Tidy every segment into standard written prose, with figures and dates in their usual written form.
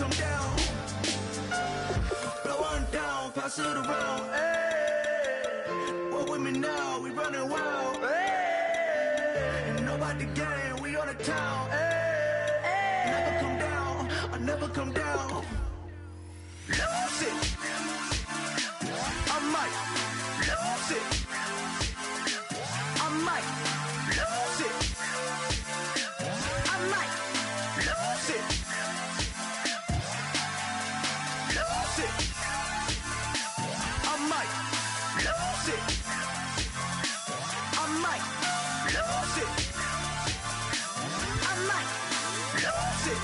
come down. Blow one down, pass it around. Hey, walk with me now, we running wild. Hey, ain't nobody gang, we on the town. Hey, never come down, I never come down. Lose it, I might lose it. I might lose it. I might lose it. Lose it. I might lose it. I might lose it. I might lose it.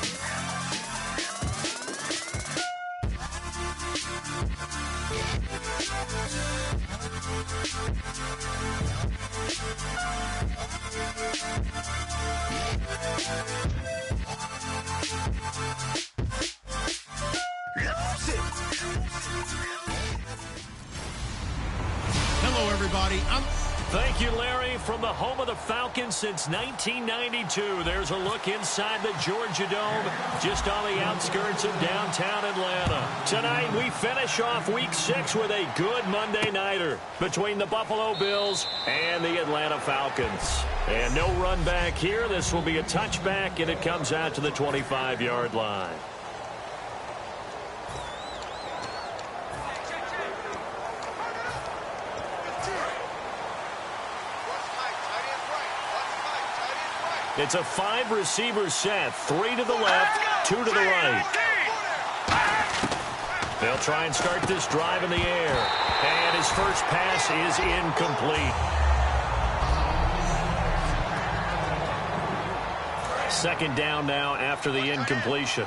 Hello, everybody. Thank you, Larry. From the home of the Falcons since 1992, there's a look inside the Georgia Dome, just on the outskirts of downtown Atlanta. Tonight, we finish off Week 6 with a good Monday nighter between the Buffalo Bills and the Atlanta Falcons. And no run back here. This will be a touchback, and it comes out to the 25-yard line. It's a 5-receiver set, 3 to the left, 2 to the right. They'll try and start this drive in the air. And his first pass is incomplete. Second down now after the incompletion.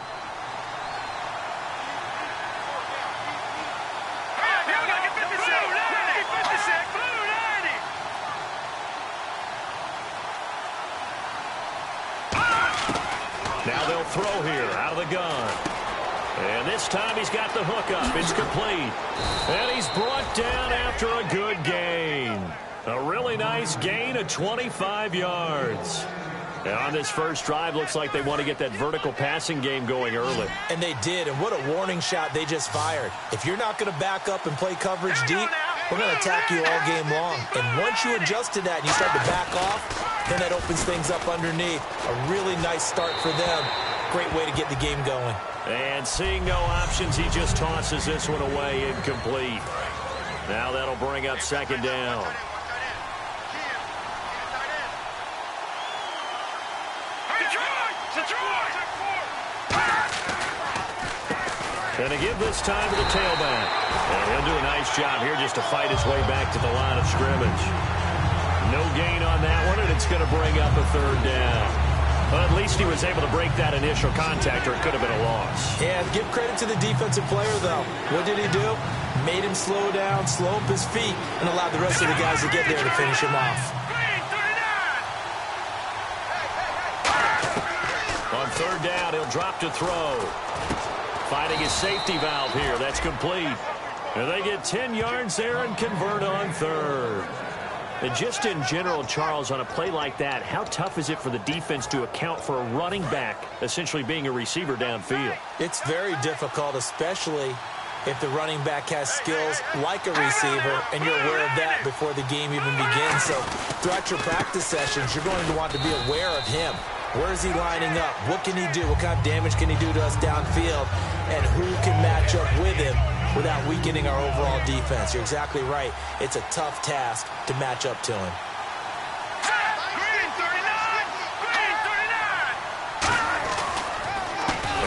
Now they'll throw here out of the gun. And this time he's got the hook up. It's complete. And he's brought down after a good gain. A really nice gain of 25 yards. And on this first drive, looks like they want to get that vertical passing game going early. And they did, and what a warning shot they just fired. If you're not going to back up and play coverage deep, we're going to attack you all game long. And once you adjust to that and you start to back off, then that opens things up underneath. A really nice start for them. Great way to get the game going. And seeing no options, he just tosses this one away, incomplete. Now that'll bring up second down. And to give this time to the tailback. And he'll do a nice job here just to fight his way back to the line of scrimmage. No gain on that one, and it's going to bring up a third down. Well, at least he was able to break that initial contact, or it could have been a loss. Yeah, give credit to the defensive player, though. What did he do? Made him slow down, slow up his feet, and allowed the rest of the guys to get there to finish him off. On third down, he'll drop to throw. Finding his safety valve here. That's complete. And they get 10 yards there and convert on third. And just in general, Charles, on a play like that, how tough is it for the defense to account for a running back essentially being a receiver downfield? It's very difficult, especially if the running back has skills like a receiver, and you're aware of that before the game even begins. So throughout your practice sessions, you're going to want to be aware of him. Where is he lining up? What can he do? What kind of damage can he do to us downfield? And who can match up with him without weakening our overall defense? You're exactly right. It's a tough task to match up to him.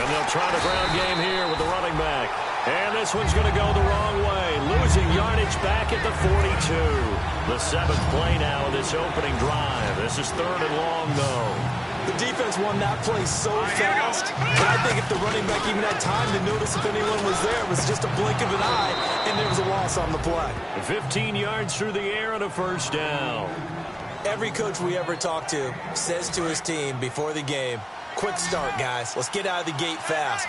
And they'll try the ground game here with the running back. And this one's going to go the wrong way. Losing yardage back at the 42. The 7th play now of this opening drive. This is third and long, though. The defense won that play so fast, but I think if the running back even had time to notice if anyone was there, it was just a blink of an eye, and there was a loss on the play. 15 yards through the air and a first down. Every coach we ever talk to says to his team before the game, quick start, guys. Let's get out of the gate fast.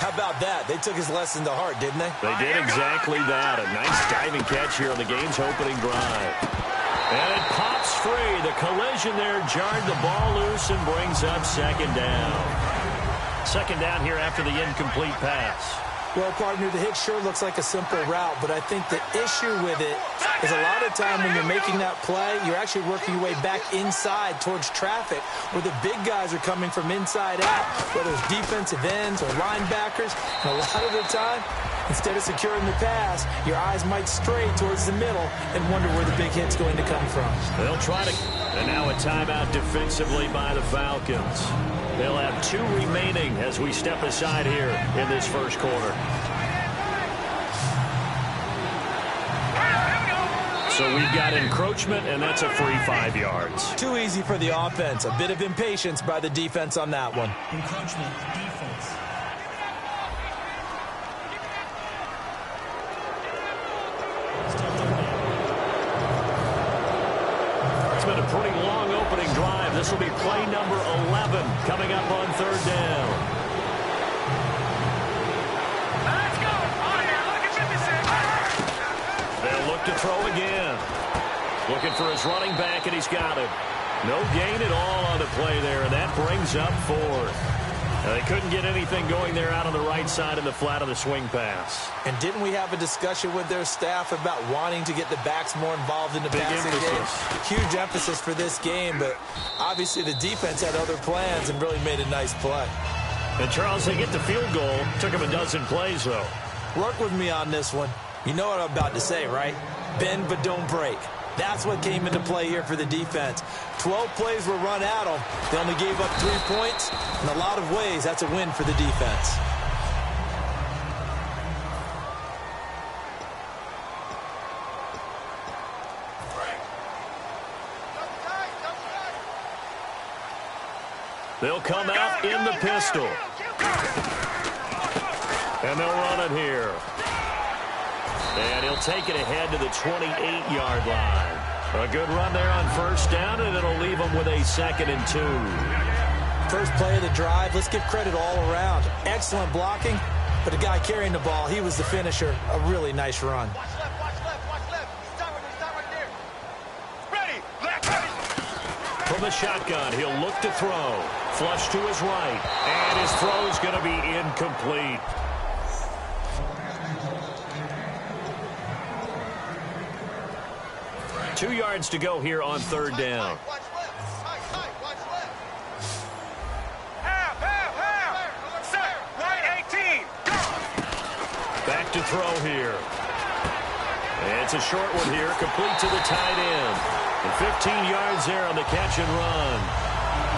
How about that? They took his lesson to heart, didn't they? They did exactly that. A nice diving catch here on the game's opening drive. And it pops free. The collision there jarred the ball loose and brings up second down. Second down here after the incomplete pass. Well, partner, the hitch sure looks like a simple route, but I think the issue with it is a lot of time when you're making that play, you're actually working your way back inside towards traffic where the big guys are coming from inside out, whether it's defensive ends or linebackers. And a lot of the time, instead of securing the pass, your eyes might stray towards the middle and wonder where the big hit's going to come from. They'll try to... And now a timeout defensively by the Falcons. They'll have 2 remaining as we step aside here in this first quarter. So we've got encroachment, and that's a free 5 yards. Too easy for the offense. A bit of impatience by the defense on that one. Encroachment, defense. It's been a pretty long opening drive. This will be play number 11 coming up on third down. Let's go. Oh, yeah, look at 56. They'll look to throw again. Looking for his running back, and he's got him. No gain at all on the play there, and that brings up 4th. They couldn't get anything going there out on the right side in the flat of the swing pass. And didn't we have a discussion with their staff about wanting to get the backs more involved in the passing game? Huge emphasis for this game, but obviously the defense had other plans and really made a nice play. And, Charles, they get the field goal. Took him a dozen plays, though. Work with me on this one. You know what I'm about to say, right? Bend but don't break. That's what came into play here for the defense. 12 plays were run at them. They only gave up 3 points. In a lot of ways, that's a win for the defense. They'll come out in the pistol. And they'll run it here. And he'll take it ahead to the 28-yard line. A good run there on first down, and it'll leave them with a 2nd and 2. First play of the drive, let's give credit all around. Excellent blocking, but the guy carrying the ball, he was the finisher. A really nice run. Watch left, watch left, watch left. Stop right there. Ready, left, ready. From the shotgun, he'll look to throw. Flush to his right, and his throw's going to be incomplete. Two yards to go here on third down. Watch left. Watch left. Half. Set. Right 18. Back to throw here. It's a short one here, complete to the tight end. And 15 yards there on the catch and run.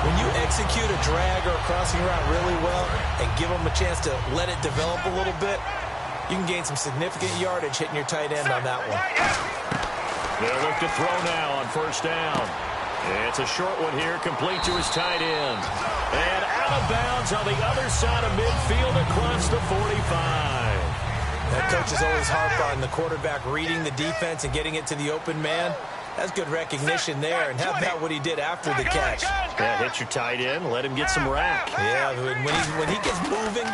When you execute a drag or a crossing route really well and give them a chance to let it develop a little bit, you can gain some significant yardage hitting your tight end on that one. They'll look to throw now on first down. It's a short one here, complete to his tight end. And out of bounds on the other side of midfield across the 45. That coach is always harp on the quarterback reading the defense and getting it to the open man. That's good recognition there. And how about what he did after the catch? Yeah, hit your tight end, let him get some rack. Yeah, when he gets moving,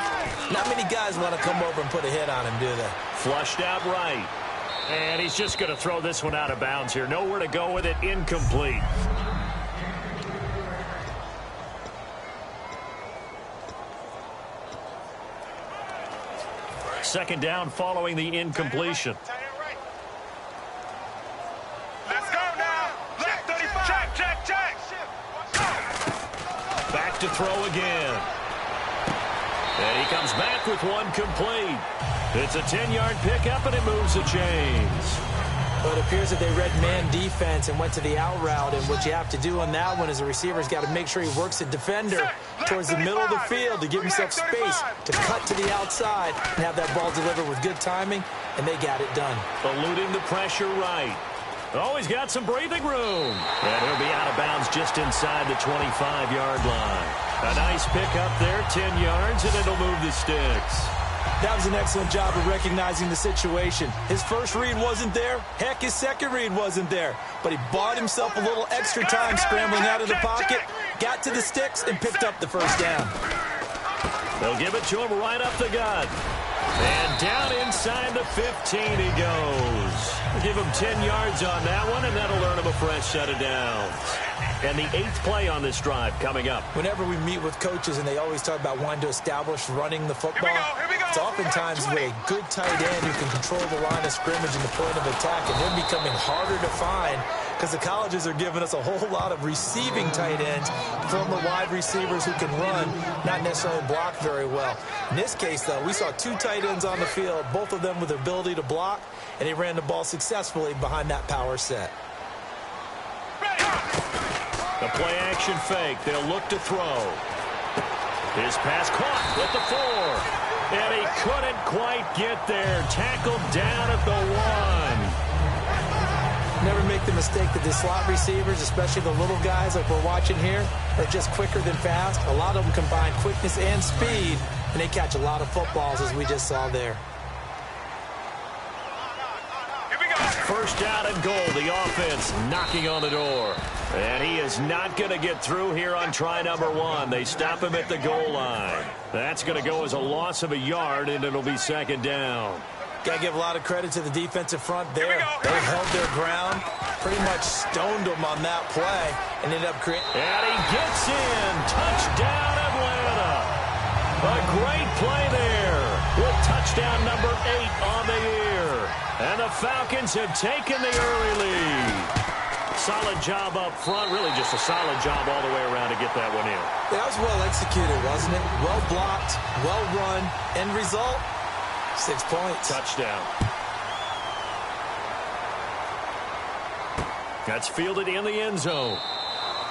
not many guys want to come over and put a hit on him, do they? Flushed out right. And he's just going to throw this one out of bounds here. Nowhere to go with it. Incomplete. Second down following the incompletion. Let's go now. Left 35. Check. Back to throw again. And he comes back with one complete. It's a 10-yard pickup, and it moves the chains. Well, it appears that they read man defense and went to the out route, and what you have to do on that one is the receiver's got to make sure he works the defender towards the middle of the field to give himself space to cut to the outside and have that ball delivered with good timing, and they got it done. Eluding the pressure right. Oh, he's got some breathing room. And he'll be out of bounds just inside the 25-yard line. A nice pickup there, 10 yards, and it'll move the sticks. That was an excellent job of recognizing the situation. His first read wasn't there. Heck, his second read wasn't there. But he bought himself a little extra time scrambling out of the pocket, got to the sticks, and picked up the first down. They'll give it to him right up the gut. And down inside the 15 he goes. We'll give him 10 yards on that one, and that'll earn him a fresh set of downs. and the 8th play on this drive coming up. Whenever we meet with coaches and they always talk about wanting to establish running the football, it's oftentimes with a good tight end who can control the line of scrimmage and the point of attack, and they're becoming harder to find because the colleges are giving us a whole lot of receiving tight ends, former wide receivers who can run, not necessarily block very well. In this case, though, we saw 2 tight ends on the field, both of them with the ability to block, and they ran the ball successfully behind that power set. The play-action fake. They'll look to throw. His pass caught with the 4. And he couldn't quite get there. Tackled down at the 1. Never make the mistake that the slot receivers, especially the little guys like we're watching here, are just quicker than fast. A lot of them combine quickness and speed, and they catch a lot of footballs, as we just saw there. First down and goal. The offense knocking on the door. And he is not going to get through here on try number 1. They stop him at the goal line. That's going to go as a loss of a yard, and it'll be second down. Got to give a lot of credit to the defensive front there. They held their ground, pretty much stoned them on that play, and ended up creating. And he gets in. Touchdown, Atlanta. A great play there with touchdown number 8 on the year. And the Falcons have taken the early lead. Solid job up front. Really just a solid job all the way around to get that one in. That was well executed, wasn't it? Well blocked, well run. End result, 6 points. Touchdown. That's fielded in the end zone.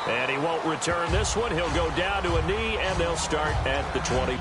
And he won't return this one. He'll go down to a knee, and they'll start at the 20.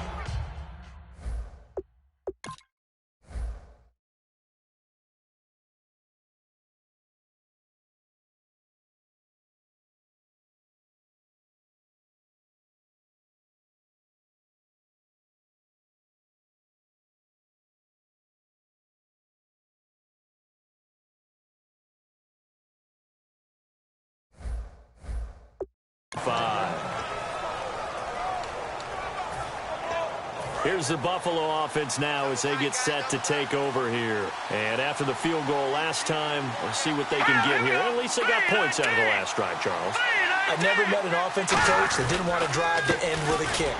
Here's the Buffalo offense now as they get set to take over here. And after the field goal last time, we'll see what they can get here. At least they got points out of the last drive, Charles. I never met an offensive coach that didn't want to drive to end with a kick.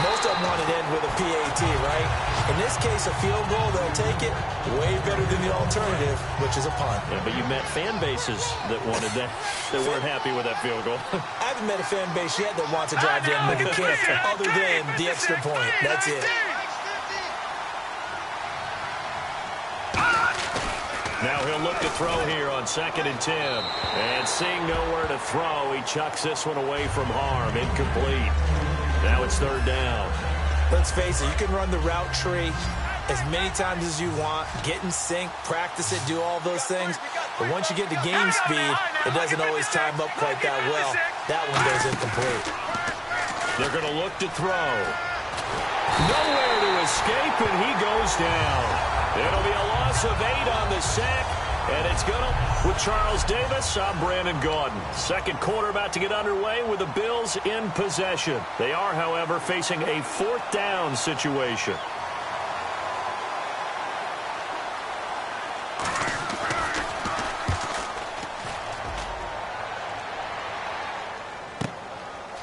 Most of them want to end with a PAT, right? In this case, a field goal, they'll take it way better than the alternative, which is a punt. Yeah, but you met fan bases that wanted that, that weren't happy with that field goal. I haven't met a fan base yet that wants to drive to end with a kick other than the extra point. That's it. Now he'll look to throw here on 2nd and 10. And seeing nowhere to throw, he chucks this one away from harm. Incomplete. Now it's 3rd down. Let's face it, you can run the route tree as many times as you want, get in sync, practice it, do all those things. But once you get to game speed, it doesn't always time up quite that well. That one goes incomplete. They're going to look to throw. Nowhere to escape, and he goes down. It'll be a loss of 8 on the sack, and it's going to, with Charles Davis, I'm Brandon Gaudin. Second quarter about to get underway with the Bills in possession. They are, however, facing a 4th down situation.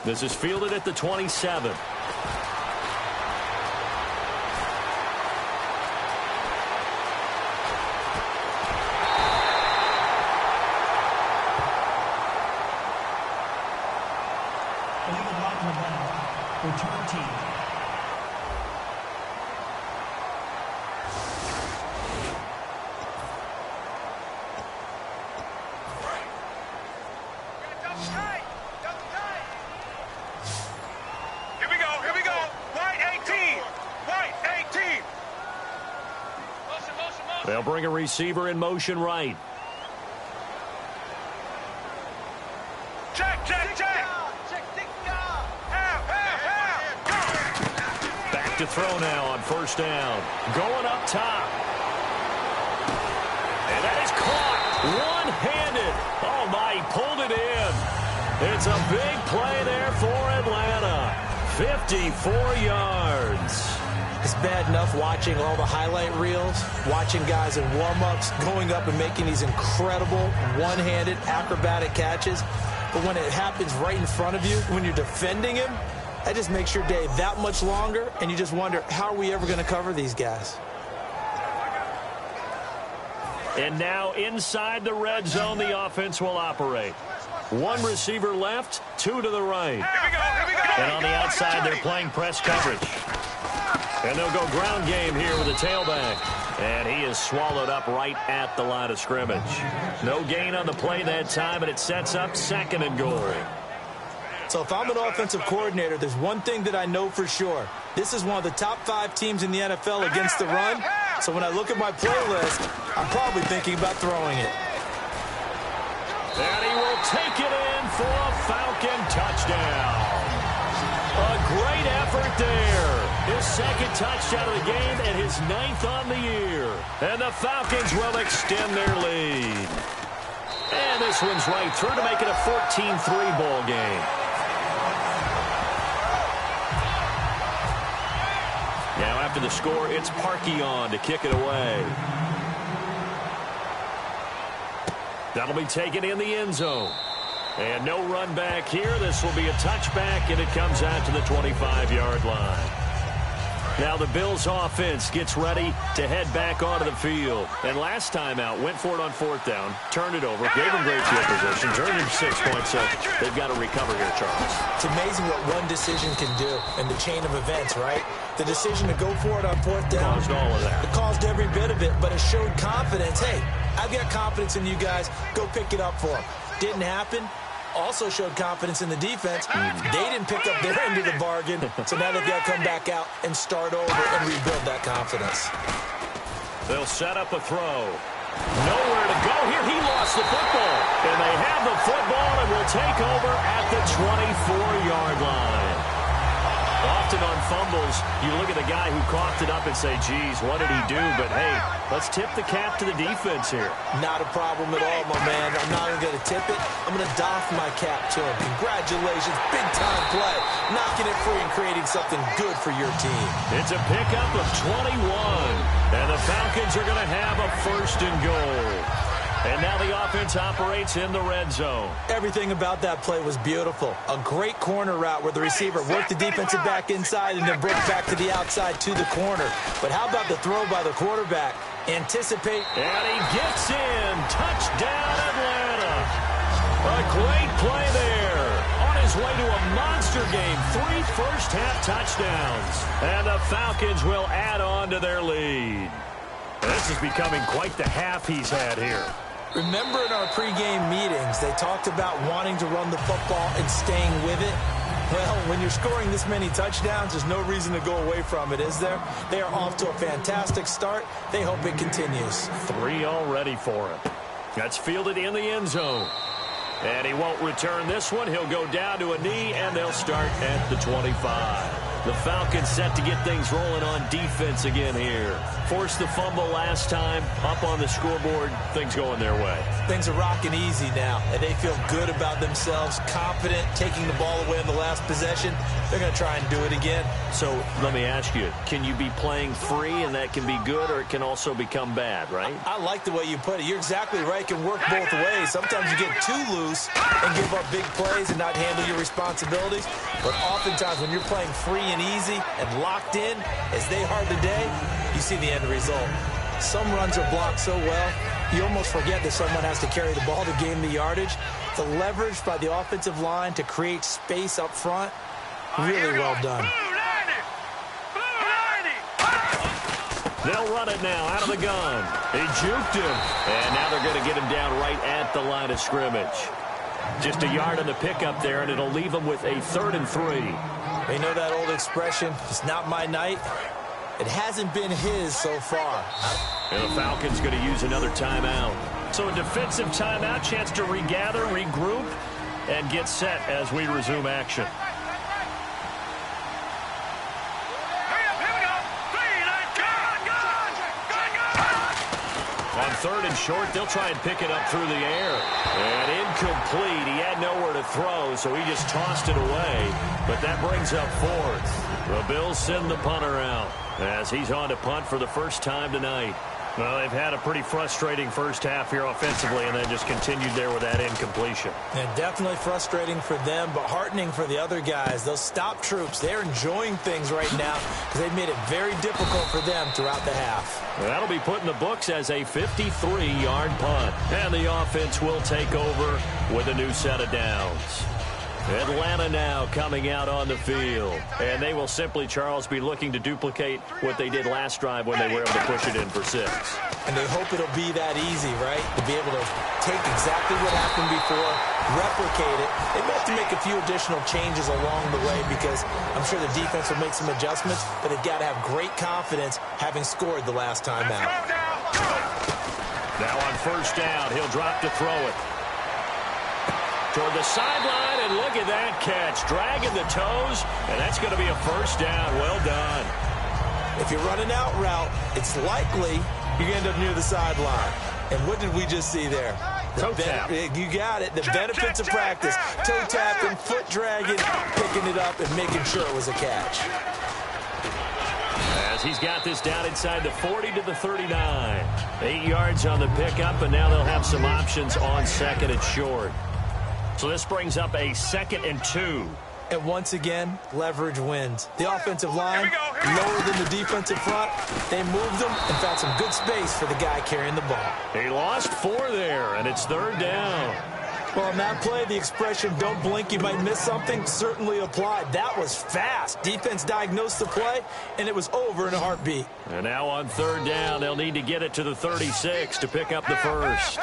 This is fielded at the 27. Return team. Here we go. White 18. White 18. Motion. They'll bring a receiver in motion right. Check. Back to throw now on 1st down. Going up top. And that is caught one-handed. Oh, my, he pulled it in. It's a big play there for Atlanta. 54 yards. It's bad enough watching all the highlight reels, watching guys in warm-ups, going up and making these incredible one-handed acrobatic catches. but when it happens right in front of you, when you're defending him, that just makes your day that much longer, and you just wonder, how are we ever going to cover these guys? And now inside the red zone, the offense will operate. One receiver left, two to the right. And on the outside, they're playing press coverage. And they'll go ground game here with a tailback. And he is swallowed up right at the line of scrimmage. No gain on the play that time, and it sets up 2nd and goal. So if I'm an offensive coordinator, there's one thing that I know for sure. This is one of the top 5 teams in the NFL against the run. So when I look at my playlist, I'm probably thinking about throwing it. And he will take it in for a Falcon touchdown. A great effort there. His 2nd touchdown of the game and his 9th on the year. And the Falcons will extend their lead. And this one's right through to make it a 14-3 ball game. Now after the score, it's Parkey on to kick it away. That'll be taken in the end zone. And no run back here. This will be a touchback, and it comes out to the 25-yard line. Now the Bills offense gets ready to head back onto the field. And last time out, went for it on 4th down, turned it over, gave them great field position, turned him 6 points, so they've got to recover here, Charles. It's amazing what one decision can do in the chain of events, right? The decision to go for it on 4th down. Caused all of that. It caused every bit of it, but it showed confidence. Hey, I've got confidence in you guys. Go pick it up for them. Didn't happen. Also showed confidence in the defense. They didn't pick up their end of the bargain, so now they've got to come back out and start over and rebuild that confidence. They'll set up a throw. Nowhere to go here. He lost the football. And they have the football and will take over at the 24-yard line. Often on fumbles, you look at the guy who coughed it up and say, geez, what did he do? But, hey, let's tip the cap to the defense here. Not a problem at all, my man. I'm not even going to tip it. I'm going to doff my cap to him. Congratulations. Big-time play. Knocking it free and creating something good for your team. It's a pickup of 21. And the Falcons are going to have a 1st and goal. And now the offense operates in the red zone. Everything about that play was beautiful. A great corner route where the receiver worked the defensive back inside and then broke back to the outside to the corner. But how about the throw by the quarterback? Anticipate. And he gets in. Touchdown, Atlanta. A great play there. On his way to a monster game. 3 first-half touchdowns. And the Falcons will add on to their lead. This is becoming quite the half he's had here. Remember in our pregame meetings, they talked about wanting to run the football and staying with it? Well, when you're scoring this many touchdowns, there's no reason to go away from it, is there? They are off to a fantastic start. They hope it continues. 3 already for him. That's fielded in the end zone. And he won't return this one. He'll go down to a knee, and they'll start at the 25. The Falcons set to get things rolling on defense again here. Forced the fumble last time, up on the scoreboard, things going their way. Things are rocking easy now, and they feel good about themselves, confident, taking the ball away in the last possession. They're going to try and do it again. So let me ask you, can you be playing free and that can be good, or it can also become bad, right? I like the way you put it. You're exactly right. It can work both ways. Sometimes you get too loose and give up big plays and not handle your responsibilities. But oftentimes when you're playing free and easy and locked in, as they are today, you see the end result. Some runs are blocked so well, you almost forget that someone has to carry the ball to gain the yardage. The leverage by the offensive line to create space up front, really well done. They'll run it now out of the gun. They juked him. And now they're going to get him down right at the line of scrimmage. Just a yard on the pickup there, and it'll leave them with a 3rd and 3. You know that old expression, it's not my night? It hasn't been his so far. And the Falcons going to use another timeout. So a defensive timeout, chance to regather, regroup, and get set as we resume action. On 3rd and short, they'll try and pick it up through the air. And incomplete. He had nowhere to throw, so he just tossed it away. But that brings up 4th. The Bills send the punter out as he's on to punt for the first time tonight. Well, they've had a pretty frustrating first half here offensively and then just continued there with that incompletion. And definitely frustrating for them, but heartening for the other guys. Those stop troops, they're enjoying things right now because they've made it very difficult for them throughout the half. That'll be put in the books as a 53-yard punt. And the offense will take over with a new set of downs. Atlanta now coming out on the field. And they will simply, Charles, be looking to duplicate what they did last drive when they were able to push it in for 6. And they hope it'll be that easy, right? To be able to take exactly what happened before, replicate it. They may have to make a few additional changes along the way because I'm sure the defense will make some adjustments, but they've got to have great confidence having scored the last time out. Now on first down, he'll drop to throw it. Toward the sideline, and look at that catch. Dragging the toes, and that's going to be a first down. Well done. If you run an out route, it's likely you end up near the sideline. And what did we just see there? Toe tap. You got it. The benefits of practice. Toe tapping, foot dragging, picking it up, and making sure it was a catch. As he's got this down inside the 40 to the 39. 8 yards on the pickup, and now they'll have some options on second and short. So this brings up a 2nd and 2. And once again, leverage wins. The offensive line, lower than the defensive front. They moved them and found some good space for the guy carrying the ball. He lost 4 there, and it's 3rd down. Well, on that play, the expression, don't blink, you might miss something, certainly applied. That was fast. Defense diagnosed the play, and it was over in a heartbeat. And now on 3rd down, they'll need to get it to the 36 to pick up the first.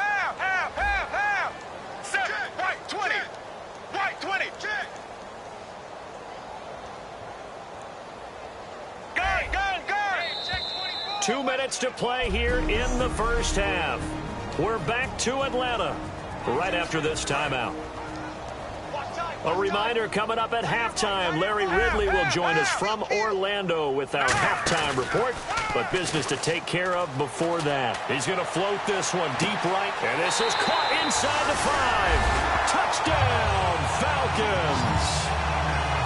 White 20. Gun. 2 minutes to play here in the first half. We're back to Atlanta right after this timeout. A reminder coming up at halftime, Larry Ridley will join us from Orlando with our halftime report, but business to take care of before that. He's going to float this one deep right, and this is caught inside the 5. Touchdown, Falcons.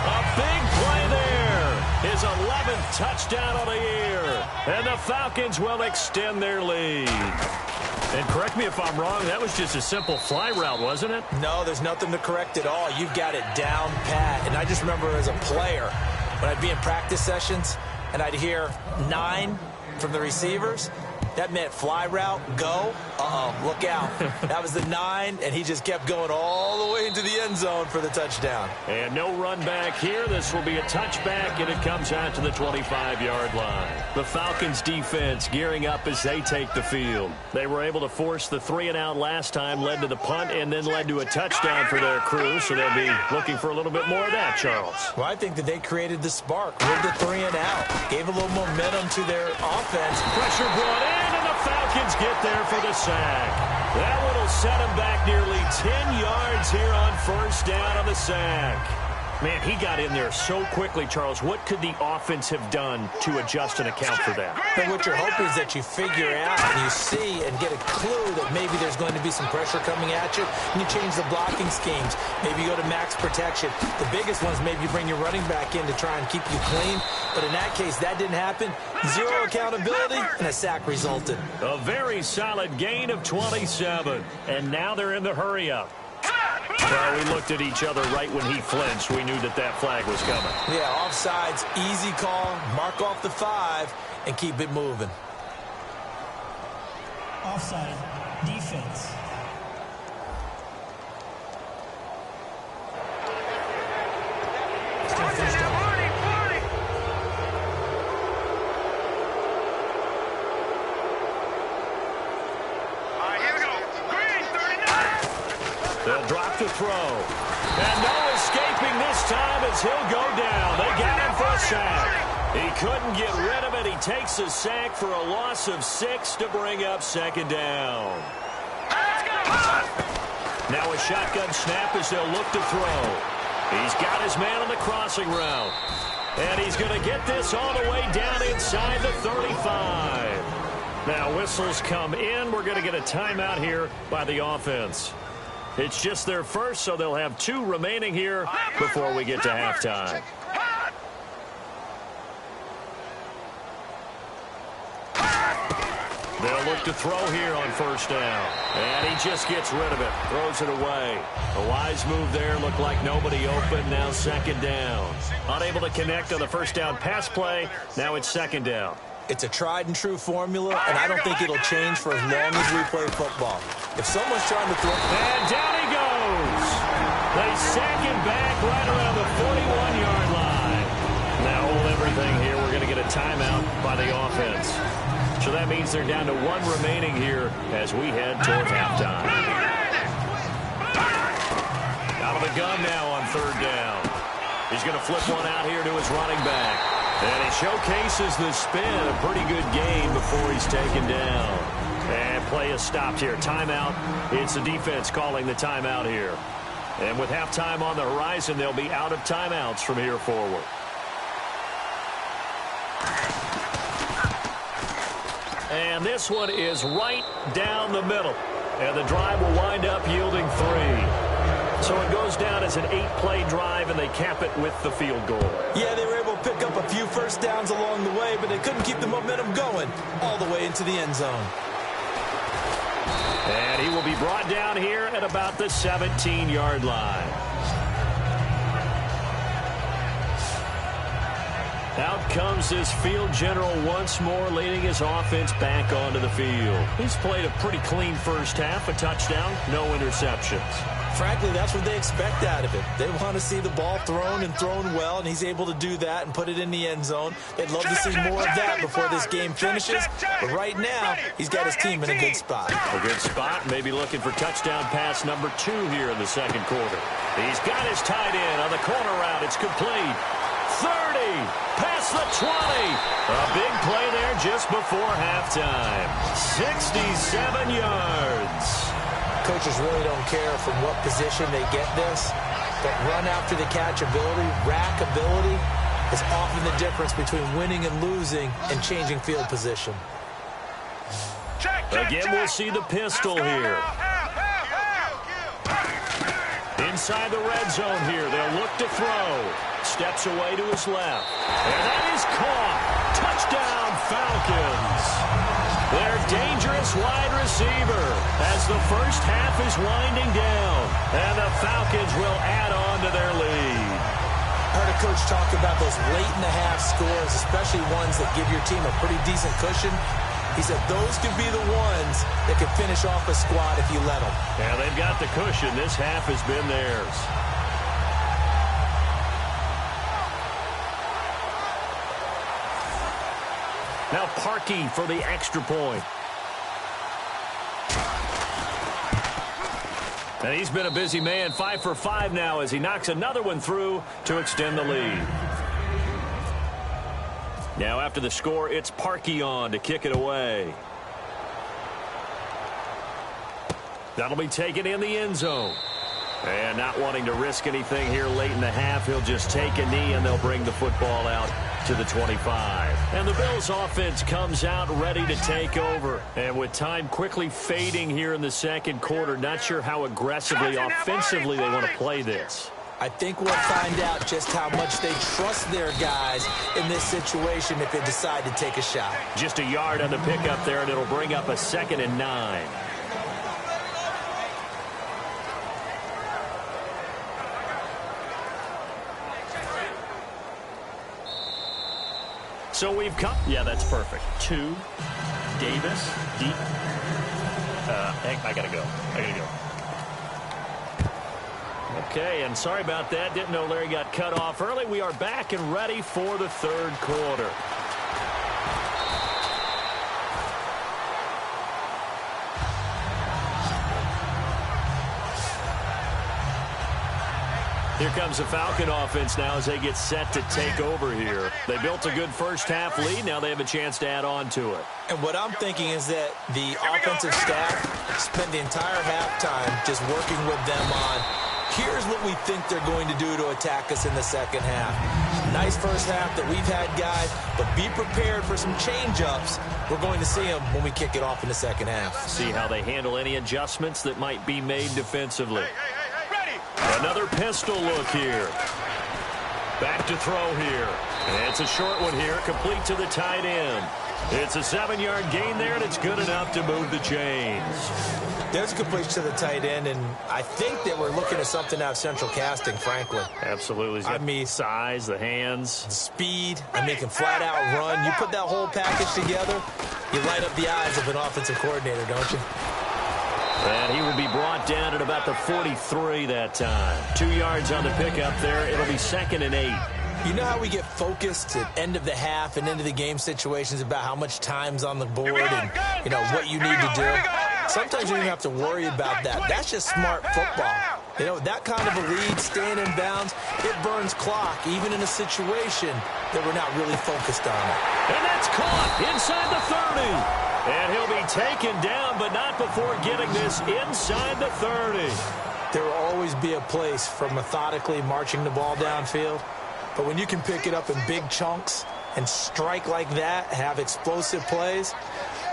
A big play there. His 11th touchdown of the year, and the Falcons will extend their lead. And correct me if I'm wrong, that was just a simple fly route, wasn't it? No, there's nothing to correct at all. You've got it down pat. And I just remember as a player, when I'd be in practice sessions and I'd hear 9 from the receivers, that meant fly route, go. Look out. That was the 9, and he just kept going all the way into the end zone for the touchdown. And no run back here. This will be a touchback, and it comes out to the 25-yard line. The Falcons defense gearing up as they take the field. They were able to force the 3-and-out last time, led to the punt, and then led to a touchdown for their crew, so they'll be looking for a little bit more of that, Charles. Well, I think that they created the spark with the 3-and-out, gave a little momentum to their offense. Pressure brought in, and the Falcons get there for the sack. That one will set him back nearly 10 yards here on first down on the sack. Man, he got in there so quickly, Charles. What could the offense have done to adjust and account for that? And what you're hoping is that you figure out and you see and get a clue that maybe there's going to be some pressure coming at you, and you change the blocking schemes. Maybe you go to max protection. The biggest ones, maybe you bring your running back in to try and keep you clean. But in that case, that didn't happen. 0 accountability, and a sack resulted. A very solid gain of 27. And now they're in the hurry-up. Well, we looked at each other right when he flinched. We knew that that flag was coming. Yeah, offsides, easy call, mark off the 5, and keep it moving. Offside, defense. Still first down. They'll drop to throw. And no escaping this time as he'll go down. They got him for a sack. He couldn't get rid of it. He takes a sack for a loss of 6 to bring up second down. Now a shotgun snap as they'll look to throw. He's got his man on the crossing route. And he's going to get this all the way down inside the 35. Now whistles come in. We're going to get a timeout here by the offense. It's just their first, so they'll have 2 remaining here before we get to halftime. They'll look to throw here on first down. And he just gets rid of it. Throws it away. A wise move there. Looked like nobody open. Now second down. Unable to connect on the first down pass play. Now it's second down. It's a tried and true formula, and I don't think it'll change for as long as we play football. If someone's trying to throw... And down he goes. They sack him back right around the 41-yard line. Now hold everything here. We're going to get a timeout by the offense. So that means they're down to one remaining here as we head towards halftime. Out of the gun now on third down. He's going to flip one out here to his running back. And he showcases the spin. A pretty good game before he's taken down. And play is stopped here. Timeout. It's the defense calling the timeout here. And with halftime on the horizon, they'll be out of timeouts from here forward. And this one is right down the middle. And the drive will wind up yielding 3. So it goes down as an 8-play drive, and they cap it with the field goal. Yeah, they were able to pick up a few first downs along the way, but they couldn't keep the momentum going all the way into the end zone. And he will be brought down here at about the 17-yard line. Out comes this field general once more, leading his offense back onto the field. He's played a pretty clean first half, a touchdown, no interceptions. Frankly, that's what they expect out of it. They want to see the ball thrown and thrown well, and he's able to do that and put it in the end zone. They'd love to see more of that before this game finishes, but right now, he's got his team in a good spot. A good spot, maybe looking for touchdown pass number 2 here in the second quarter. He's got his tight end on the corner route. It's complete. 30, past the 20. A big play there just before halftime. 67 yards. Coaches really don't care from what position they get this, but run after the catch ability, rack ability, is often the difference between winning and losing and changing field position. Again, we'll see the pistol here. Inside the red zone here, they'll look to throw. Steps away to his left. And that is caught. Touchdown, Falcons. Their dangerous wide receiver as the first half is winding down. And the Falcons will add on to their lead. I heard a coach talk about those late-in-the-half scores, especially ones that give your team a pretty decent cushion. He said those could be the ones that could finish off a squad if you let them. Yeah, they've got the cushion. This half has been theirs. Now Parkey for the extra point. And he's been a busy man, 5 for 5 now as he knocks another one through to extend the lead. Now after the score, it's Parkey on to kick it away. That'll be taken in the end zone. And not wanting to risk anything here late in the half, he'll just take a knee and they'll bring the football out to the 25. And the Bills offense comes out ready to take over. And with time quickly fading here in the second quarter, not sure how aggressively, offensively they want to play this. I think we'll find out just how much they trust their guys in this situation if they decide to take a shot. Just a yard on the pickup there, and it'll bring up a 2nd and 9. So we've come. Yeah, that's perfect. 2, Davis, deep. I gotta go. Okay, and sorry about that. Didn't know Larry got cut off early. We are back and ready for the third quarter. Here comes the Falcon offense now as they get set to take over here. They built a good first half lead. Now they have a chance to add on to it. And what I'm thinking is that the offensive staff spent the entire halftime just working with them on, here's what we think they're going to do to attack us in the second half. Nice first half that we've had, guys, but be prepared for some change-ups. We're going to see them when we kick it off in the second half. See how they handle any adjustments that might be made defensively. Another pistol look here. Back to throw here. It's a short one here, complete to the tight end. It's a 7-yard gain there, and it's good enough to move the chains. There's a completion to the tight end, and I think that we're looking at something out of Central Casting, frankly. Absolutely. I mean, size, the hands. Speed, he can flat out run. You put that whole package together, you light up the eyes of an offensive coordinator, don't you? And he will be brought down at about the 43 that time. 2 yards on the pickup there. It'll be 2nd and 8. You know how we get focused at end of the half and end of the game situations about how much time's on the board and, what you need to do? Sometimes you don't have to worry about that. That's just smart football. That kind of a lead, staying in bounds, it burns clock, even in a situation that we're not really focused on it. And that's caught inside the 30. And he'll be taken down, but not before getting this inside the 30. There will always be a place for methodically marching the ball downfield. But when you can pick it up in big chunks and strike like that, have explosive plays,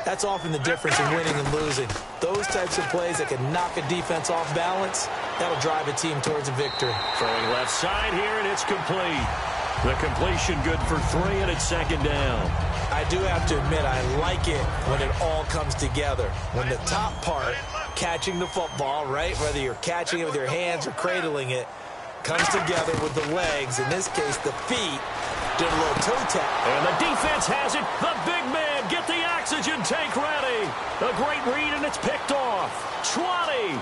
that's often the difference in winning and losing. Those types of plays that can knock a defense off balance, that'll drive a team towards a victory. Throwing left side here, and it's complete. The completion good for 3, and it's 2nd down. I do have to admit, I like it when it all comes together. When the top part, catching the football, right, whether you're catching it with your hands or cradling it, comes together with the legs, in this case the feet, did a little toe tap. And the defense has it. The big man, get the oxygen tank ready. A great read, and it's picked off. 20.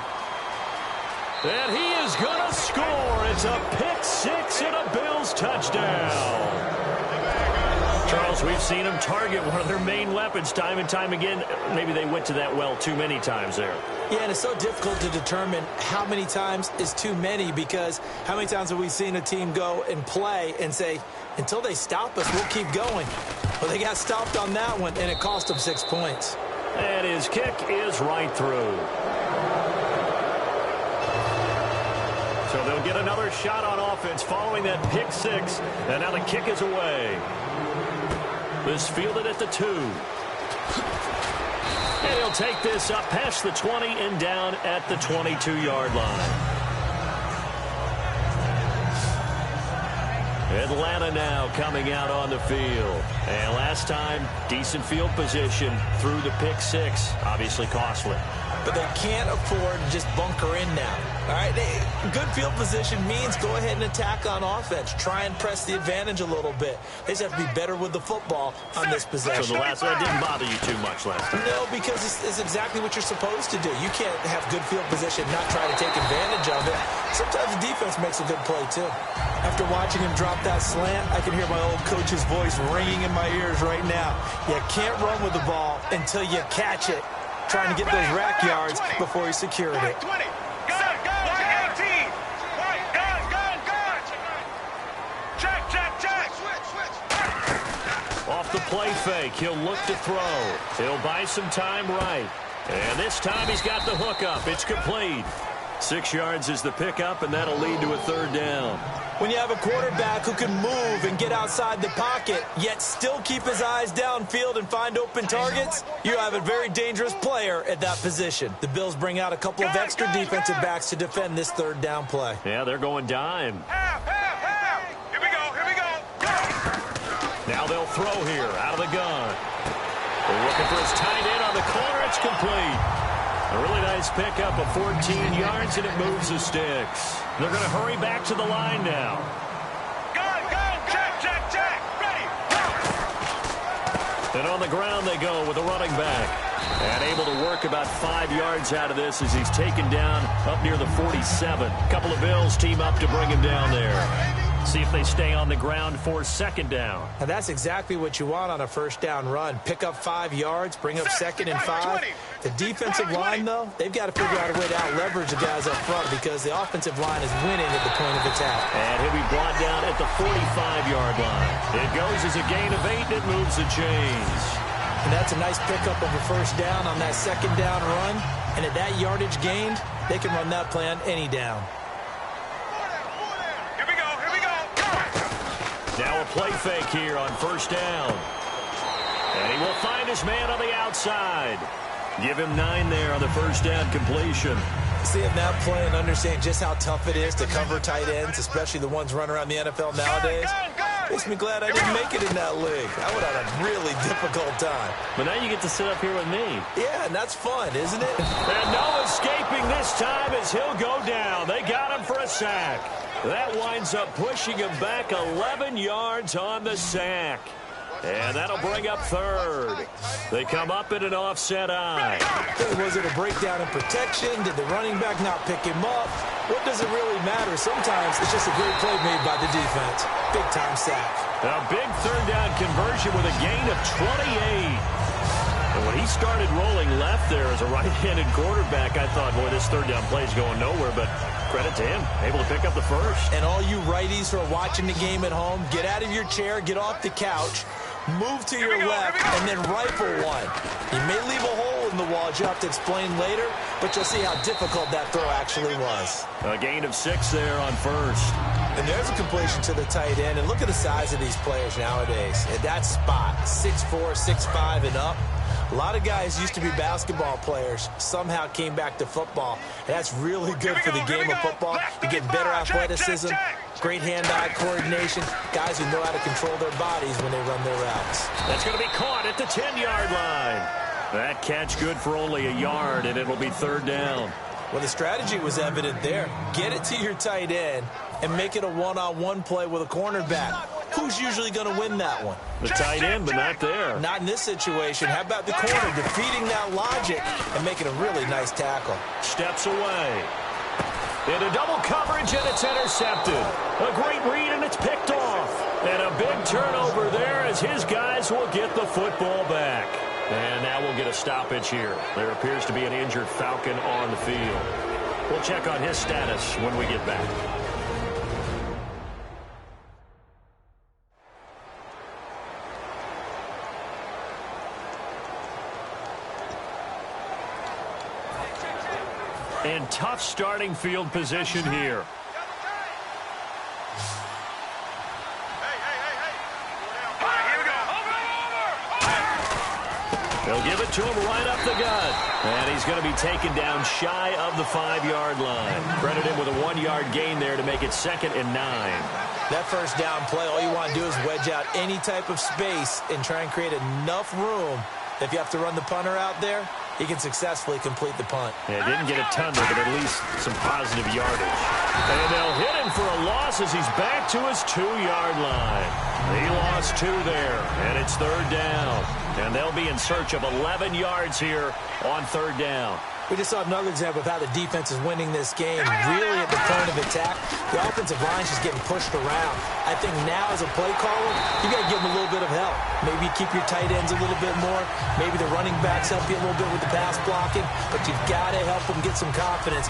And he is going to score. It's a pick 6 and a Bills touchdown. Charles, we've seen them target one of their main weapons time and time again. Maybe they went to that well too many times there. Yeah, and it's so difficult to determine how many times is too many, because how many times have we seen a team go and play and say, until they stop us, we'll keep going. Well, they got stopped on that one, and it cost them 6 points. And his kick is right through. So they'll get another shot on offense following that pick 6, and now the kick is away. This fielded at the 2. And he'll take this up past the 20 and down at the 22-yard line. Atlanta now coming out on the field. And last time, decent field position through the pick 6. Obviously costly. But they can't afford to just bunker in now. All right, good field position means go ahead and attack on offense. Try and press the advantage a little bit. They just have to be better with the football on this possession. So the last one didn't bother you too much last time? No, because it's exactly what you're supposed to do. You can't have good field position, not try to take advantage of it. Sometimes the defense makes a good play, too. After watching him drop that slant, I can hear my old coach's voice ringing in my ears right now. You can't run with the ball until you catch it. Trying to get those rack yards before he secured it. 20. Gun, 18. Gun. Check. Off the play fake, he'll look to throw. He'll buy some time right. And this time he's got the hook up. It's complete. 6 yards is the pickup, and that'll lead to a 3rd down. When you have a quarterback who can move and get outside the pocket, yet still keep his eyes downfield and find open targets, you have a very dangerous player at that position. The Bills bring out a couple of extra defensive backs to defend this 3rd down play. Yeah, they're going dime. Half. Here we go. Now they'll throw here out of the gun. They're looking for his tight end on the corner. It's complete. A really nice pickup of 14 yards, and it moves the sticks. They're going to hurry back to the line now. Gun. Check. Ready. And on the ground they go with the running back. And able to work about 5 yards out of this as he's taken down up near the 47. A couple of Bills team up to bring him down there. See if they stay on the ground for 2nd down. And that's exactly what you want on a 1st down run. Pick up 5 yards, bring up 2nd and 5. The defensive line, though, they've got to figure out a way to out-leverage the guys up front because the offensive line is winning at the point of attack. And he'll be brought down at the 45-yard line. It goes as a gain of 8, and it moves the chains. And that's a nice pickup of a 1st down on that 2nd down run. And at that yardage gained, they can run that play on any down. Now a play fake here on 1st down. And he will find his man on the outside. Give him 9 there on the 1st down completion. Seeing that play and understand just how tough it is to cover tight ends, especially the ones running around the NFL nowadays. Makes me glad I didn't make it in that league. I would have had a really difficult time. But now you get to sit up here with me. Yeah, and that's fun, isn't it? And no escaping this time as he'll go down. They got him for a sack. That winds up pushing him back 11 yards on the sack. And that'll bring up third. They come up in an offset eye. Was it a breakdown in protection? Did the running back not pick him up? What does it really matter? Sometimes it's just a great play made by the defense. Big-time sack. A big third down conversion with a gain of 28. And when he started rolling left there as a right-handed quarterback, I thought, boy, this third down play is going nowhere. But credit to him, able to pick up the first. And all you righties who are watching the game at home, get out of your chair, get off the couch, move to your left, and then rifle one. You may leave a hole in the wall, as you have to explain later, but you'll see how difficult that throw actually was. A gain of 6 there on first. And there's a completion to the tight end. And look at the size of these players nowadays. At that spot, 6'4", 6'5", and up. A lot of guys used to be basketball players, somehow came back to football. And that's really good for the game of football. You get better athleticism, great hand-eye coordination, guys who know how to control their bodies when they run their routes. That's going to be caught at the 10-yard line. That catch good for only a yard, and it'll be third down. Well, the strategy was evident there. Get it to your tight end and make it a one-on-one play with a cornerback. Who's usually going to win that one? The tight end, but not there. Not in this situation. How about the corner defeating that logic and making a really nice tackle? Steps away. Into double coverage, and it's intercepted. A great read, and it's picked off. And a big turnover there as his guys will get the football back. And now we'll get a stoppage here. There appears to be an injured Falcon on the field. We'll check on his status when we get back. And tough starting field position here. They'll give it to him right up the gut. And he's going to be taken down shy of the 5-yard line. Credit him with a 1-yard gain there to make it 2nd and 9. That first down play, all you want to do is wedge out any type of space and try and create enough room. If you have to run the punter out there, he can successfully complete the punt. Yeah, didn't get a ton there, but at least some positive yardage. And they'll hit him for a loss as he's back to his 2-yard line. He lost 2 there, and it's third down. And they'll be in search of 11 yards here on third down. We just saw another example of how the defense is winning this game. Really at the point of attack, the offensive line's just getting pushed around. I think now as a play caller, you got to give them a little bit of help. Maybe keep your tight ends a little bit more. Maybe the running backs help you a little bit with the pass blocking. But you've got to help them get some confidence.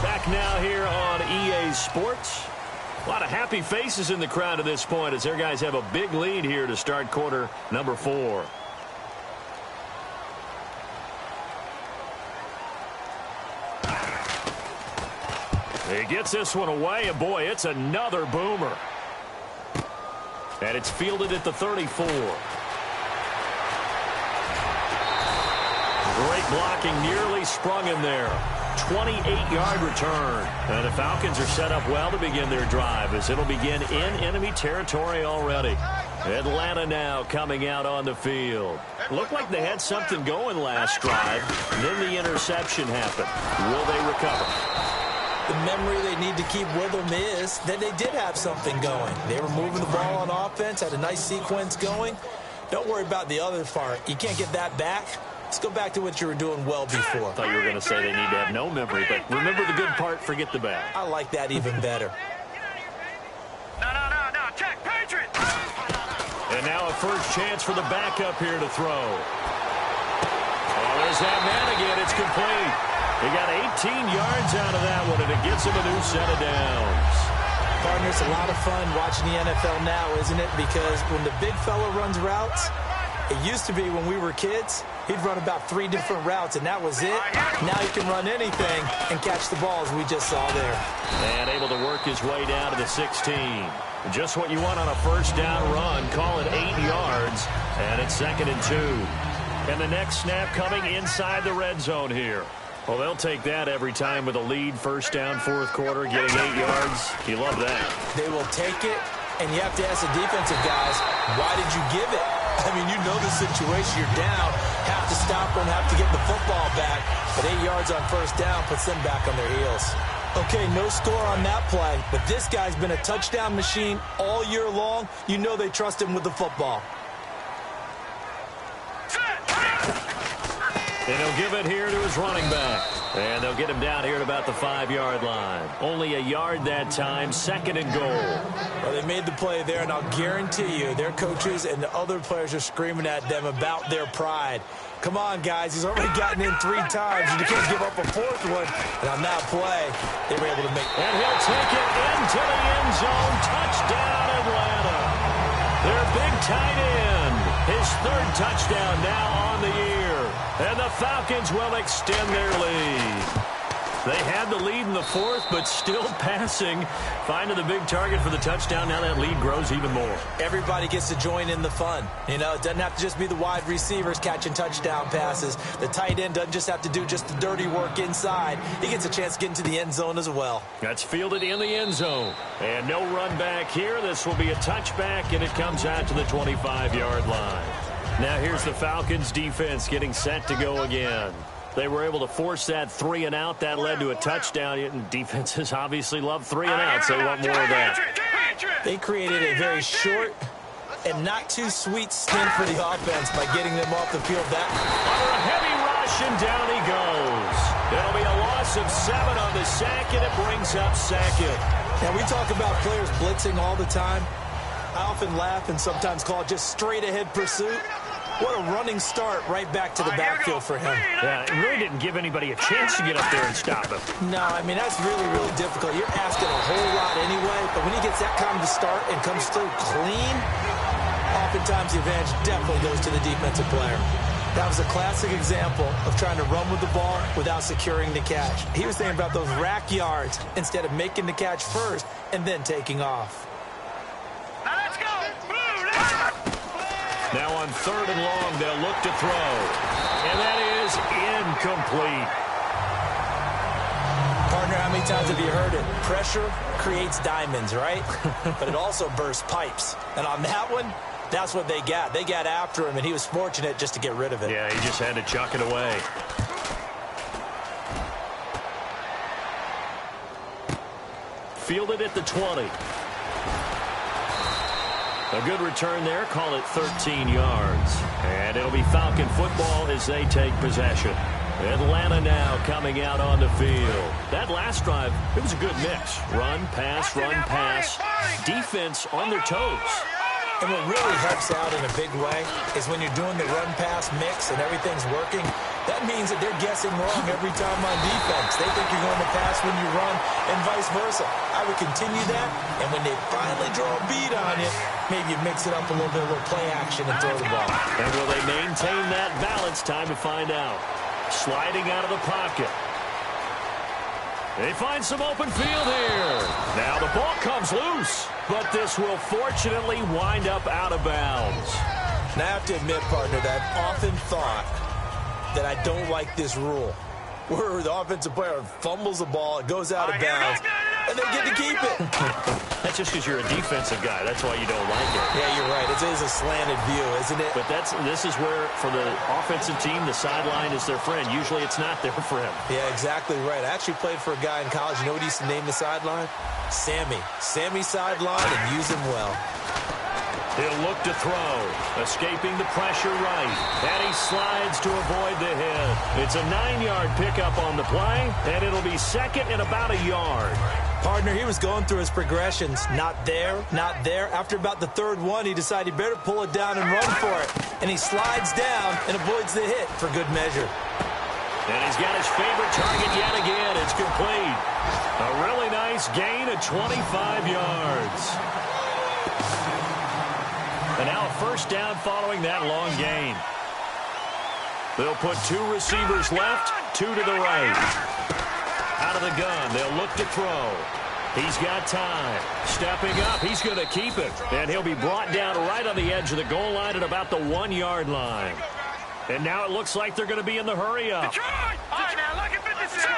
Back now here on EA Sports. A lot of happy faces in the crowd at this point as their guys have a big lead here to start quarter number 4. He gets this one away, and boy, it's another boomer. And it's fielded at the 34. Great blocking, nearly sprung him there. 28-yard return. And the Falcons are set up well to begin their drive as it'll begin in enemy territory already. Atlanta now coming out on the field. Looked like they had something going last drive. Then the interception happened. Will they recover? The memory they need to keep with them is that they did have something going. They were moving the ball on offense, had a nice sequence going. Don't worry about the other part. You can't get that back. Let's go back to what you were doing well before. I thought you were going to say they need to have no memory, but remember the good part, forget the bad. I like that even better. No, check, Patriot! And now a first chance for the backup here to throw. Oh, there's that man again. It's complete. He got 18 yards out of that one, and it gets him a new set of downs. Partner, it's a lot of fun watching the NFL now, isn't it? Because when the big fella runs routes, it used to be when we were kids, he'd run about 3 different routes, and that was it. Now he can run anything and catch the ball, as we just saw there. And able to work his way down to the 16. Just what you want on a first down run. Call it 8 yards, and it's 2nd and 2. And the next snap coming inside the red zone here. Well, they'll take that every time with a lead. First down, fourth quarter, getting 8 yards. You love that. They will take it, And you have to ask the defensive guys, why did you give it? I mean, you know the situation. You're down. Have to stop them, have to get the football back. But 8 yards on first down puts them back on their heels. Okay, no score on that play. But this guy's been a touchdown machine all year long. You know they trust him with the football. And he'll give it here to his running back. And they'll get him down here at about the 5-yard line. Only a yard that time, 2nd and goal. Well, they made the play there, and I'll guarantee you their coaches and the other players are screaming at them about their pride. Come on, guys. He's already gotten in 3 times, and you can't give up a 4th one. And on that play, they were able to make it. And he'll take it into the end zone. Touchdown, Atlanta. Their big tight end. His 3rd touchdown now on the year. And the Falcons will extend their lead. They had the lead in the 4th, but still passing. Finding the big target for the touchdown. Now that lead grows even more. Everybody gets to join in the fun. You know, it doesn't have to just be the wide receivers catching touchdown passes. The tight end doesn't just have to do just the dirty work inside. He gets a chance to get into the end zone as well. That's fielded in the end zone. And no run back here. This will be a touchback, and it comes out to the 25-yard line. Now here's the Falcons defense getting set to go again. They were able to force that 3 and out. That led to a touchdown. And defenses obviously love 3 and outs. They want more of that. They created a very short and not too sweet stint for the offense by getting them off the field. That under a heavy rush, and down he goes. It'll be a loss of 7 on the sack, and it brings up 2nd. Now, we talk about players blitzing all the time. I often laugh and sometimes call it just straight-ahead pursuit. What a running start right back to the backfield for him. Yeah, it really didn't give anybody a chance to get up there and stop him. No, I mean, that's really, really difficult. You're asking a whole lot anyway, but when he gets that kind of a start and comes through clean, oftentimes the advantage definitely goes to the defensive player. That was a classic example of trying to run with the ball without securing the catch. He was thinking about those rack yards instead of making the catch first and then taking off. Now let's go. Now on 3rd and long, they'll look to throw. And that is incomplete. Partner, how many times have you heard it? Pressure creates diamonds, right? But it also bursts pipes. And on that one, that's what they got. They got after him, and he was fortunate just to get rid of it. Yeah, he just had to chuck it away. Fielded at the 20. A good return there. Call it 13 yards. And it'll be Falcon football as they take possession. Atlanta now coming out on the field. That last drive, it was a good mix. Run, pass, run, pass. Defense on their toes. And what really helps out in a big way is when you're doing the run-pass mix and everything's working, that means that they're guessing wrong every time on defense. They think you're going to pass when you run and vice versa. I would continue that, and when they finally draw a beat on it, maybe you mix it up a little bit, a little play action and throw the ball. And will they maintain that balance? Time to find out. Sliding out of the pocket. They find some open field here. Now the ball comes loose, but this will fortunately wind up out of bounds. And I have to admit, partner, that I've often thought that I don't like this rule, where the offensive player fumbles the ball, it goes out of bounds, and they get to keep it. That's just because you're a defensive guy. That's why you don't like it. Yeah, you're right. It is a slanted view, isn't it? But this is where, for the offensive team, the sideline is their friend. Usually it's not their friend. Yeah, exactly right. I actually played for a guy in college. You know what he used to name the sideline? Sammy. Sammy sideline, and use him well. He'll look to throw. Escaping the pressure right. And he slides to avoid the hit. It's a 9-yard pickup on the play, and it'll be 2nd and about a yard. Partner, he was going through his progressions. Not there, not there. After about the 3rd one, he decided he better pull it down and run for it. And he slides down and avoids the hit for good measure. And he's got his favorite target yet again. It's complete. A really nice gain of 25 yards. And now a first down following that long gain. They'll put 2 receivers left, 2 to the right. Out of the gun, they'll look to throw. He's got time. Stepping up, he's going to keep it. And he'll be brought down right on the edge of the goal line at about the 1-yard line. And now it looks like they're going to be in the hurry-up. Now look at 57.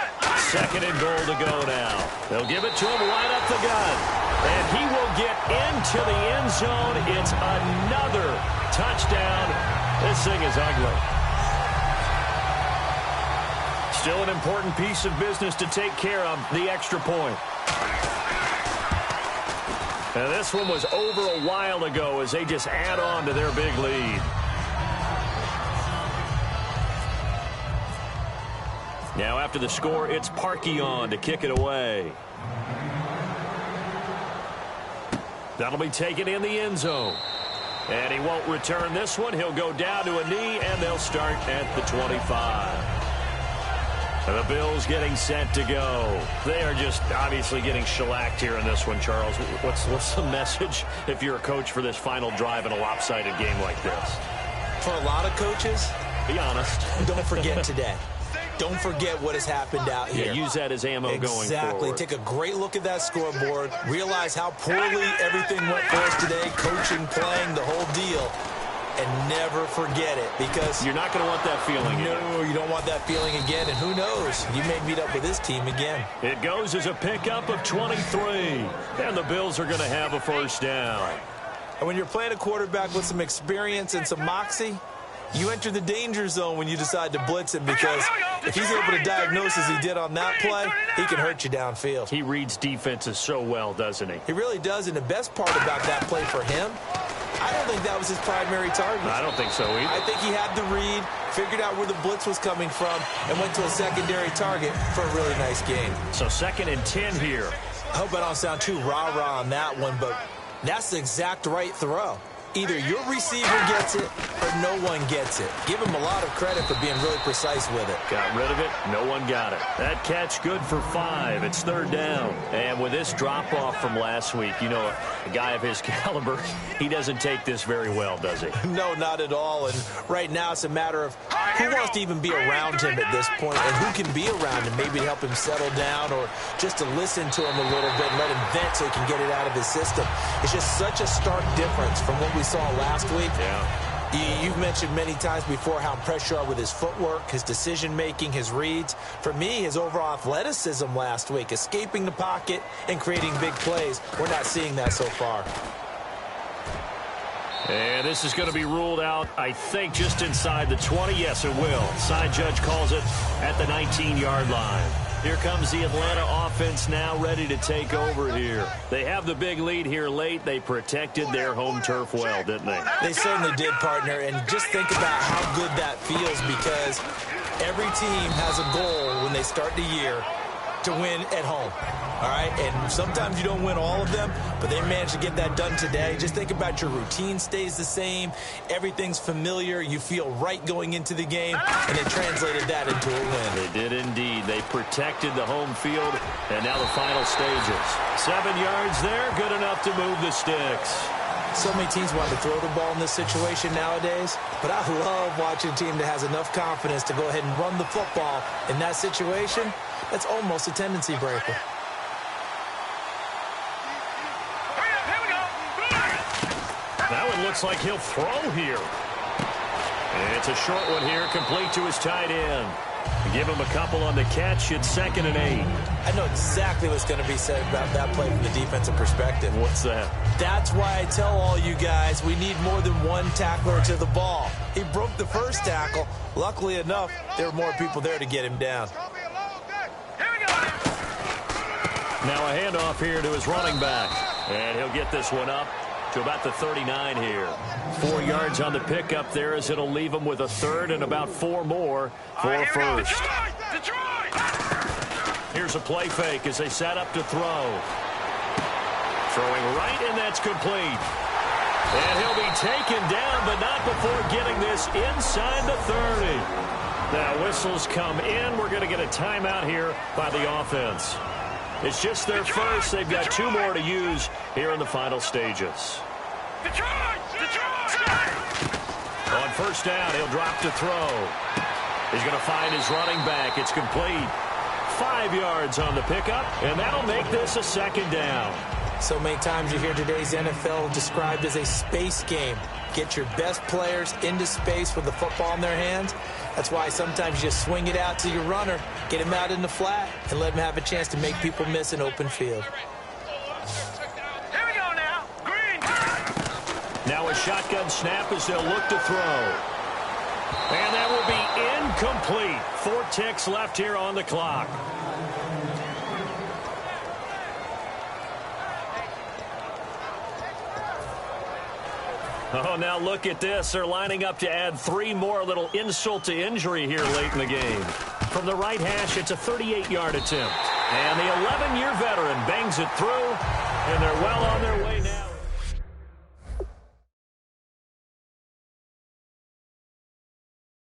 2nd and goal to go now. They'll give it to him right up the gut. And he will get into the end zone. It's another touchdown. This thing is ugly. Still an important piece of business to take care of, the extra point. And this one was over a while ago as they just add on to their big lead. Now after the score, it's Parkey on to kick it away. That'll be taken in the end zone. And he won't return this one. He'll go down to a knee, and they'll start at the 25. And the Bills getting set to go. They are just obviously getting shellacked here in this one, Charles. What's the message if you're a coach for this final drive in a lopsided game like this? For a lot of coaches, be honest. Don't forget today. Don't forget what has happened out here. Yeah, use that as ammo going forward. Exactly. Take a great look at that scoreboard. Realize how poorly everything went for us today. Coaching, playing, the whole deal. And never forget it, because you're not going to want that feeling again. No, you don't want that feeling again. And who knows? You may meet up with this team again. It goes as a pickup of 23. And the Bills are going to have a first down. And when you're playing a quarterback with some experience and some moxie, you enter the danger zone when you decide to blitz him, because if he's able to diagnose as he did on that play, he can hurt you downfield. He reads defenses so well, doesn't he? He really does, and the best part about that play for him, I don't think that was his primary target. I don't think so either. I think he had the read, figured out where the blitz was coming from, and went to a secondary target for a really nice gain. So 2nd and 10 here. I hope I don't sound too rah-rah on that one, but that's the exact right throw. Either your receiver gets it or no one gets it. Give him a lot of credit for being really precise with it. Got rid of it. No one got it. That catch good for 5. It's 3rd down. And with this drop-off from last week, you know, a guy of his caliber, he doesn't take this very well, does he? No, not at all. And right now it's a matter of who wants to even be around him at this point, and who can be around him, maybe to help him settle down or just to listen to him a little bit and let him vent so he can get it out of his system. It's just such a stark difference from what we saw last week. Yeah. You've mentioned many times before how impressed you are with his footwork, his decision-making, his reads. For me, his overall athleticism last week, escaping the pocket and creating big plays. We're not seeing that so far. And this is going to be ruled out, I think, just inside the 20. Yes, it will. Side judge calls it at the 19-yard line. Here comes the Atlanta offense now ready to take over here. They have the big lead here late. They protected their home turf well, didn't they? They certainly did, partner. And just think about how good that feels, because every team has a goal when they start the year to win at home. All right? And sometimes you don't win all of them, but they managed to get that done today. Just think about your routine stays the same. Everything's familiar. You feel right going into the game, and they translated that into a win. They did indeed. They protected the home field, and now the final stages. 7 yards there, good enough to move the sticks. So many teams want to throw the ball in this situation nowadays, but I love watching a team that has enough confidence to go ahead and run the football in that situation. That's almost a tendency breaker. That one looks like he'll throw here. And it's a short one here, complete to his tight end. Give him a couple on the catch. It's 2nd and 8. I know exactly what's going to be said about that play from the defensive perspective. What's that? That's why I tell all you guys we need more than one tackler to the ball. He broke the first tackle. Luckily enough, there were more people there to get him down. Now a handoff here to his running back. And he'll get this one up to about the 39 here. 4 yards on the pickup there, as it'll leave him with a 3rd and about 4 more for a first. Here's a play fake as they set up to throw. Throwing right, and that's complete. And he'll be taken down, but not before getting this inside the 30. Now whistles come in. We're going to get a timeout here by the offense. It's just their first. They've got 2 more to use here in the final stages. On first down, he'll drop to throw. He's going to find his running back. It's complete. 5 yards on the pickup, and that'll make this a 2nd down. So many times you hear today's NFL described as a space game. Get your best players into space with the football in their hands. That's why sometimes you just swing it out to your runner, get him out in the flat, and let him have a chance to make people miss an open field. shotgun snap as they'll look to throw. And that will be incomplete. 4 ticks left here on the clock. Oh, now look at this. They're lining up to add 3 more, little insult to injury here late in the game. From the right hash, it's a 38-yard attempt. And the 11-year veteran bangs it through, and they're well on their way.